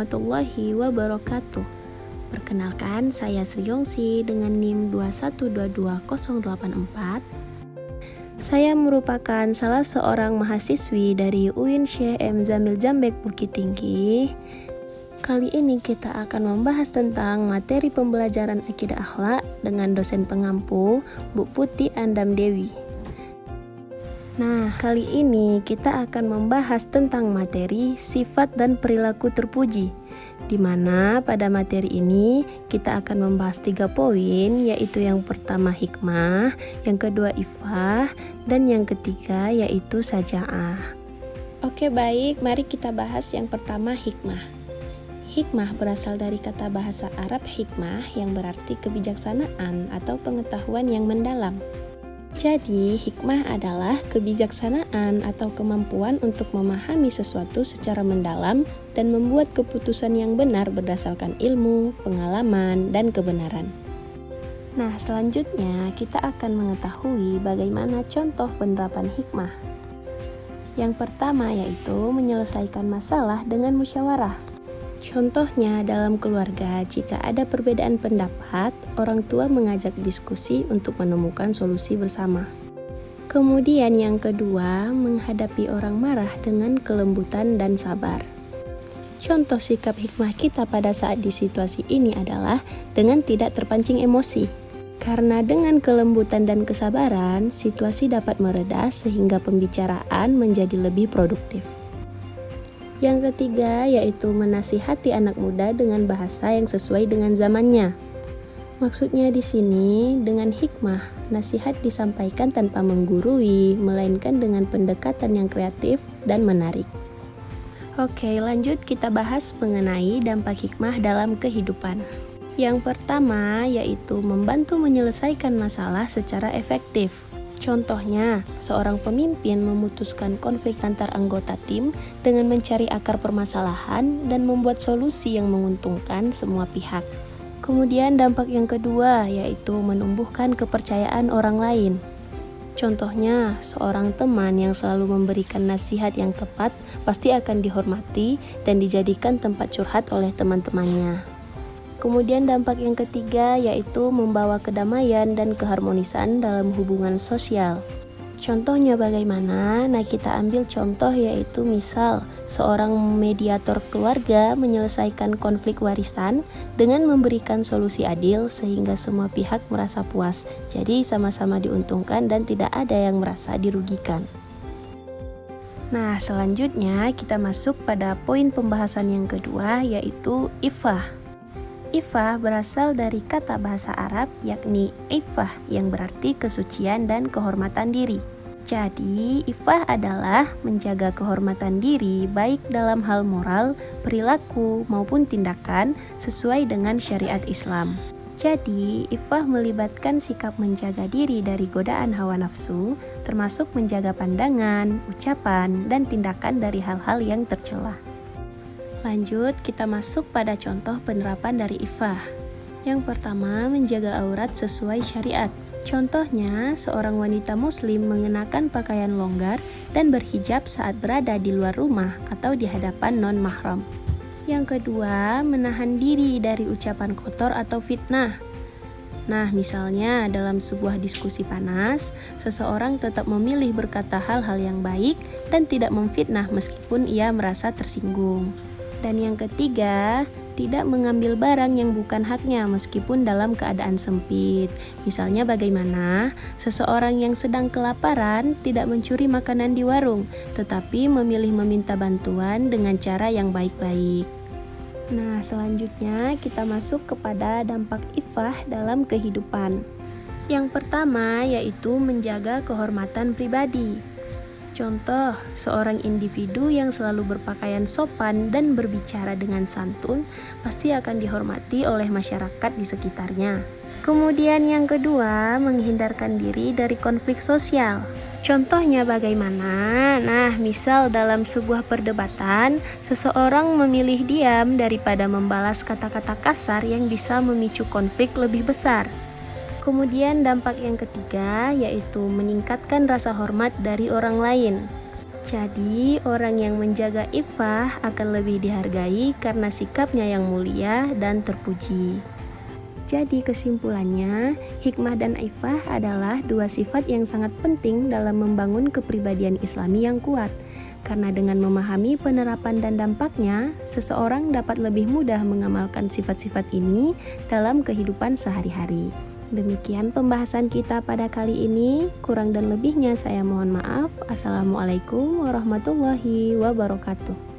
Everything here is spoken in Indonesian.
warahmatullahi wabarakatuh. Perkenalkan, saya Sriyongsi dengan NIM 2122084. Saya merupakan salah seorang mahasiswi dari UIN Syekh M. Zamil Jambek Bukit Tinggi. Kali ini kita akan membahas tentang materi pembelajaran akidah akhlak dengan dosen pengampu Bu Putih Andam Dewi. Nah, kali ini kita akan membahas tentang materi sifat dan perilaku terpuji, di mana pada materi ini kita akan membahas 3 poin, yaitu yang pertama hikmah, yang kedua ifah, dan yang ketiga yaitu saja'ah. Oke baik, mari kita bahas yang pertama hikmah. Hikmah berasal dari kata bahasa Arab hikmah yang berarti kebijaksanaan atau pengetahuan yang mendalam. Jadi, hikmah adalah kebijaksanaan atau kemampuan untuk memahami sesuatu secara mendalam dan membuat keputusan yang benar berdasarkan ilmu, pengalaman, dan kebenaran. Nah, selanjutnya kita akan mengetahui bagaimana contoh penerapan hikmah. Yang pertama yaitu menyelesaikan masalah dengan musyawarah. Contohnya dalam keluarga, jika ada perbedaan pendapat, orang tua mengajak diskusi untuk menemukan solusi bersama. Kemudian yang kedua, menghadapi orang marah dengan kelembutan dan sabar. Contoh sikap hikmah kita pada saat di situasi ini adalah dengan tidak terpancing emosi. Karena dengan kelembutan dan kesabaran, situasi dapat mereda sehingga pembicaraan menjadi lebih produktif. Yang ketiga yaitu menasihati anak muda dengan bahasa yang sesuai dengan zamannya. Maksudnya di sini dengan hikmah, nasihat disampaikan tanpa menggurui, melainkan dengan pendekatan yang kreatif dan menarik. Oke, lanjut kita bahas mengenai dampak hikmah dalam kehidupan. Yang pertama yaitu membantu menyelesaikan masalah secara efektif. Contohnya, seorang pemimpin memutuskan konflik antar anggota tim dengan mencari akar permasalahan dan membuat solusi yang menguntungkan semua pihak. Kemudian dampak yang kedua yaitu menumbuhkan kepercayaan orang lain. Contohnya, seorang teman yang selalu memberikan nasihat yang tepat pasti akan dihormati dan dijadikan tempat curhat oleh teman-temannya. Kemudian dampak yang ketiga yaitu membawa kedamaian dan keharmonisan dalam hubungan sosial. Contohnya bagaimana? Nah, kita ambil contoh yaitu misal seorang mediator keluarga menyelesaikan konflik warisan dengan memberikan solusi adil sehingga semua pihak merasa puas. Jadi sama-sama diuntungkan dan tidak ada yang merasa dirugikan. Nah, selanjutnya kita masuk pada poin pembahasan yang kedua yaitu ifah. Ifah berasal dari kata bahasa Arab yakni iffah yang berarti kesucian dan kehormatan diri. Jadi, ifah adalah menjaga kehormatan diri baik dalam hal moral, perilaku, maupun tindakan sesuai dengan syariat Islam. Jadi, ifah melibatkan sikap menjaga diri dari godaan hawa nafsu, termasuk menjaga pandangan, ucapan, dan tindakan dari hal-hal yang tercela. Lanjut, kita masuk pada contoh penerapan dari ifah. Yang pertama, menjaga aurat sesuai syariat. Contohnya, seorang wanita muslim mengenakan pakaian longgar dan berhijab saat berada di luar rumah atau di hadapan non-mahram. Yang kedua, menahan diri dari ucapan kotor atau fitnah. Nah, misalnya dalam sebuah diskusi panas, seseorang tetap memilih berkata hal-hal yang baik dan tidak memfitnah meskipun ia merasa tersinggung. Dan yang ketiga, tidak mengambil barang yang bukan haknya meskipun dalam keadaan sempit. Misalnya bagaimana? Seseorang yang sedang kelaparan tidak mencuri makanan di warung, tetapi memilih meminta bantuan dengan cara yang baik-baik. Nah, selanjutnya kita masuk kepada dampak ifah dalam kehidupan. Yang pertama yaitu menjaga kehormatan pribadi. Contoh, seorang individu yang selalu berpakaian sopan dan berbicara dengan santun pasti akan dihormati oleh masyarakat di sekitarnya. Kemudian yang kedua, menghindarkan diri dari konflik sosial. Contohnya bagaimana? Nah, misal dalam sebuah perdebatan, seseorang memilih diam daripada membalas kata-kata kasar yang bisa memicu konflik lebih besar. Kemudian dampak yang ketiga yaitu meningkatkan rasa hormat dari orang lain. Jadi, orang yang menjaga iffah akan lebih dihargai karena sikapnya yang mulia dan terpuji. Jadi kesimpulannya, hikmah dan iffah adalah dua sifat yang sangat penting dalam membangun kepribadian Islami yang kuat. Karena dengan memahami penerapan dan dampaknya, seseorang dapat lebih mudah mengamalkan sifat-sifat ini dalam kehidupan sehari-hari. Demikian pembahasan kita pada kali ini. Kurang dan lebihnya saya mohon maaf. Assalamualaikum warahmatullahi wabarakatuh.